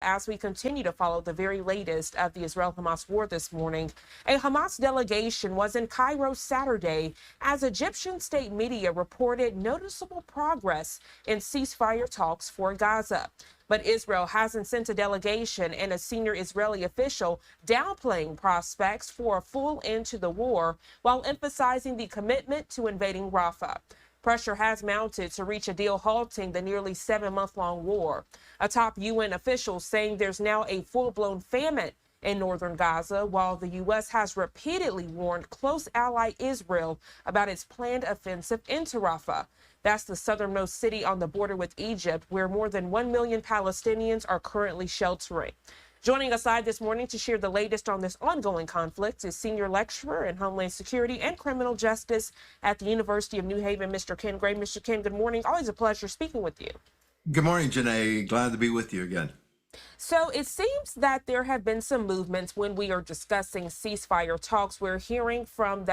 As we continue to follow the very latest of the Israel-Hamas war this morning, a Hamas delegation was in Cairo Saturday as Egyptian state media reported noticeable progress in ceasefire talks for Gaza. But Israel hasn't sent a delegation, and a senior Israeli official downplaying prospects for a full end to the war while emphasizing the commitment to invading Rafah. Pressure has mounted to reach a deal halting the nearly 7-month-long war. A top UN official saying there's now a full-blown famine in northern Gaza, while the U.S. has repeatedly warned close ally Israel about its planned offensive into Rafah. That's the southernmost city on the border with Egypt, where more than 1 million Palestinians are currently sheltering. Joining us live this morning to share the latest on this ongoing conflict is senior lecturer in Homeland Security and Criminal Justice at the University of New Haven, Mr. Ken Gray. Mr. Ken, good morning. Always a pleasure speaking with you. Good morning, Janae. Glad to be with you again. So it seems that there have been some movements when we are discussing ceasefire talks. We're hearing from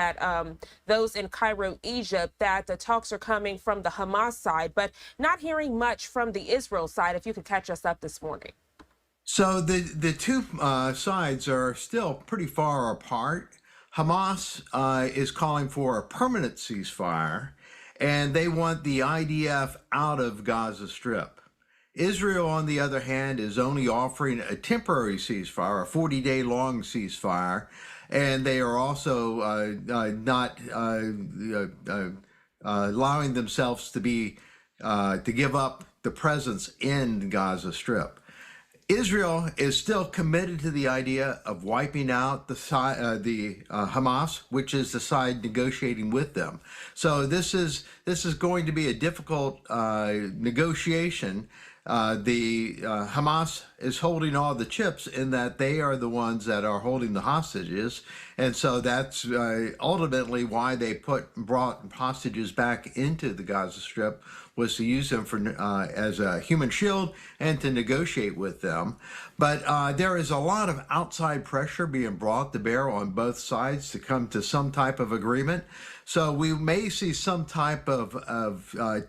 those in Cairo, Egypt, that the talks are coming from the Hamas side, but not hearing much from the Israel side. If you could catch us up this morning. So the two sides are still pretty far apart. Hamas is calling for a permanent ceasefire, and they want the IDF out of Gaza Strip. Israel, on the other hand, is only offering a temporary ceasefire, a 40-day long ceasefire, and they are also not allowing themselves to give up the presence in Gaza Strip. Israel is still committed to the idea of wiping out the Hamas, which is the side negotiating with them. So this is going to be a difficult negotiation. Hamas is holding all the chips in that they are the ones that are holding the hostages, and so that's ultimately why they brought hostages back into the Gaza Strip, was to use them as a human shield and to negotiate with them. But there is a lot of outside pressure being brought to bear on both sides to come to some type of agreement. So we may see some type of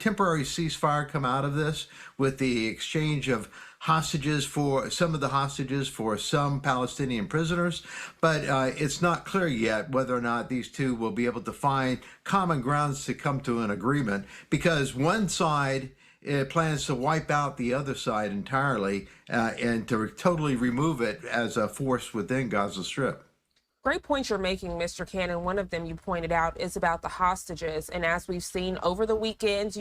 temporary ceasefire come out of this, with the exchange of hostages for some Palestinian prisoners, but it's not clear yet whether or not these two will be able to find common grounds to come to an agreement, because one side plans to wipe out the other side entirely and to totally remove it as a force within Gaza Strip. Great points you're making, Mr. Cannon. One of them you pointed out is about the hostages. And as we've seen over the weekend,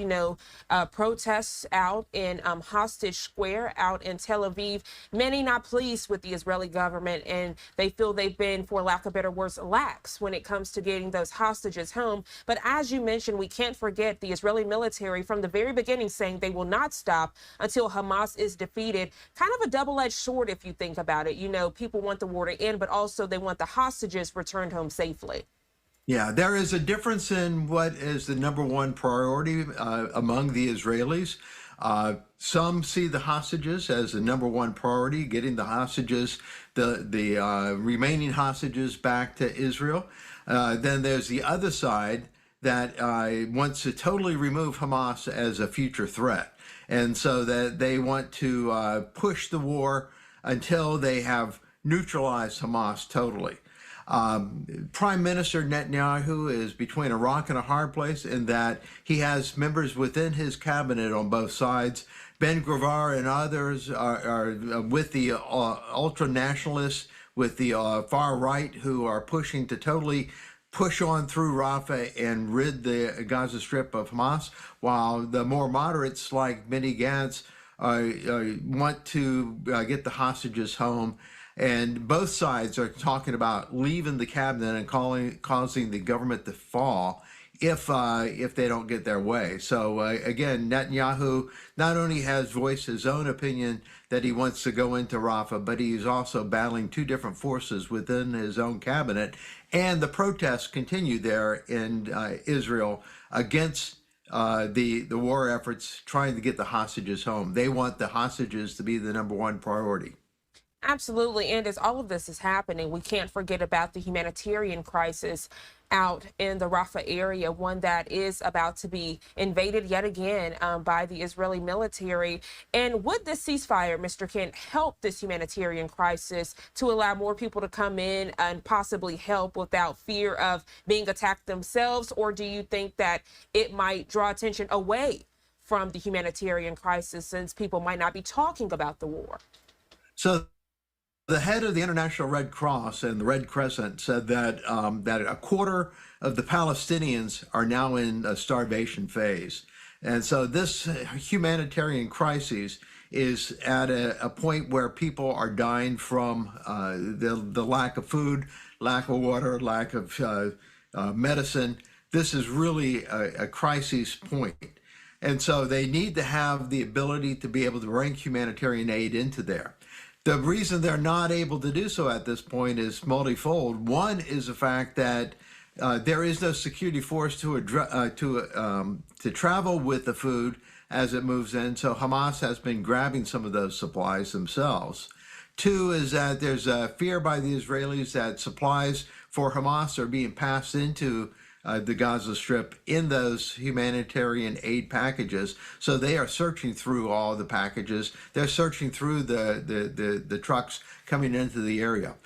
protests out in Hostage Square out in Tel Aviv, many not pleased with the Israeli government, and they feel they've been, for lack of better words, lax when it comes to getting those hostages home. But as you mentioned, we can't forget the Israeli military from the very beginning saying they will not stop until Hamas is defeated. Kind of a double-edged sword if you think about it. People want the war to end, but also they want the hostages returned home safely. Yeah, there is a difference in what is the number one priority among the Israelis. Some see the hostages as the number one priority, getting the hostages, the remaining hostages back to Israel. Then there's the other side that wants to totally remove Hamas as a future threat. And so that they want to push the war until they have neutralized Hamas totally. Prime Minister Netanyahu is between a rock and a hard place in that he has members within his cabinet on both sides. Ben-Gvir and others are with the ultra-nationalists, with the far right, who are pushing to totally push on through Rafah and rid the Gaza Strip of Hamas, while the more moderates like Benny Gantz want to get the hostages home. And both sides are talking about leaving the cabinet and causing the government to fall if they don't get their way. So again, Netanyahu not only has voiced his own opinion that he wants to go into Rafah, but he's also battling two different forces within his own cabinet. And the protests continue there in Israel against the war efforts trying to get the hostages home. They want the hostages to be the number one priority. Absolutely. And as all of this is happening, we can't forget about the humanitarian crisis out in the Rafah area, one that is about to be invaded yet again by the Israeli military. And would this ceasefire, Mr. Kent, help this humanitarian crisis to allow more people to come in and possibly help without fear of being attacked themselves? Or do you think that it might draw attention away from the humanitarian crisis since people might not be talking about the war? So the head of the International Red Cross and the Red Crescent said that that a quarter of the Palestinians are now in a starvation phase. And so this humanitarian crisis is at a point where people are dying from the lack of food, lack of water, lack of medicine. This is really a crisis point. And so they need to have the ability to be able to bring humanitarian aid into there. The reason they're not able to do so at this point is multifold. One is the fact that there is no security force to travel with the food as it moves in. So Hamas has been grabbing some of those supplies themselves. Two is that there's a fear by the Israelis that supplies for Hamas are being passed into the Gaza Strip in those humanitarian aid packages. So they are searching through all the packages. They're searching through the trucks coming into the area.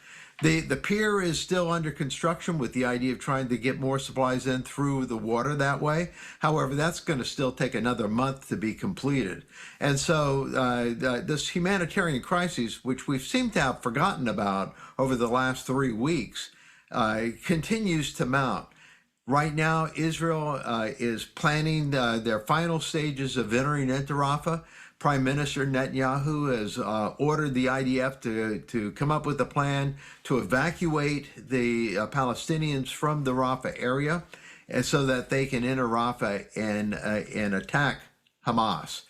The pier is still under construction with the idea of trying to get more supplies in through the water that way. However, that's going to still take another month to be completed. And so this humanitarian crisis, which we seem to have forgotten about over the last 3 weeks, continues to mount. Right now, Israel is planning their final stages of entering into Rafah. Prime Minister Netanyahu has ordered the IDF to come up with a plan to evacuate the Palestinians from the Rafah area, and so that they can enter Rafah and attack Hamas.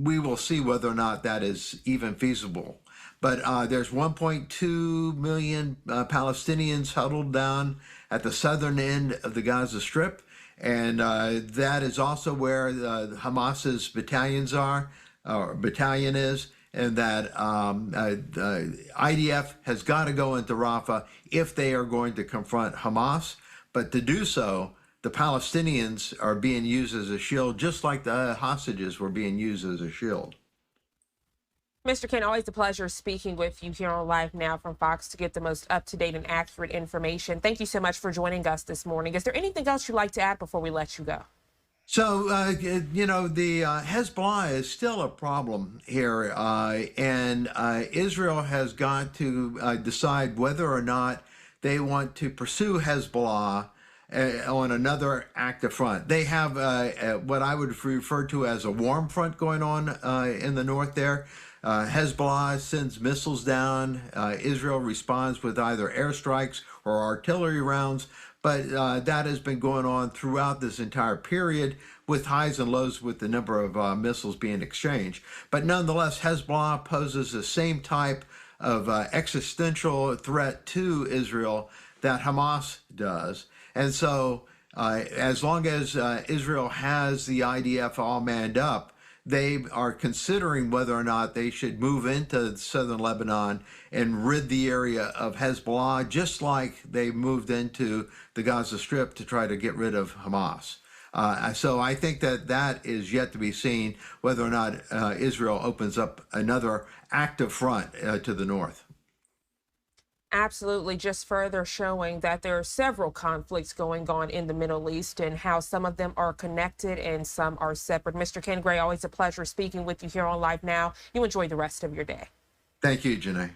We will see whether or not that is even feasible. But there's 1.2 million Palestinians huddled down at the southern end of the Gaza Strip. And that is also where Hamas's battalions are, or battalion is, and that IDF has got to go into Rafah if they are going to confront Hamas. But to do so, the Palestinians are being used as a shield, just like the hostages were being used as a shield. Mr. Kent, always a pleasure speaking with you here on Live Now from Fox to get the most up-to-date and accurate information. Thank you so much for joining us this morning. Is there anything else you'd like to add before we let you go? So, you know, the Hezbollah is still a problem here, and Israel has got to decide whether or not they want to pursue Hezbollah on another active front. They have what I would refer to as a warm front going on in the north there. Hezbollah sends missiles down. Israel responds with either airstrikes or artillery rounds. But that has been going on throughout this entire period, with highs and lows with the number of missiles being exchanged. But nonetheless, Hezbollah poses the same type of existential threat to Israel that Hamas does. And so as long as Israel has the IDF all manned up, they are considering whether or not they should move into southern Lebanon and rid the area of Hezbollah, just like they moved into the Gaza Strip to try to get rid of Hamas. So I think that is yet to be seen, whether or not Israel opens up another active front to the north. Absolutely, just further showing that there are several conflicts going on in the Middle East and how some of them are connected and some are separate. Mr. Ken Gray, always a pleasure speaking with you here on Live Now. You enjoy the rest of your day. Thank you, Janae.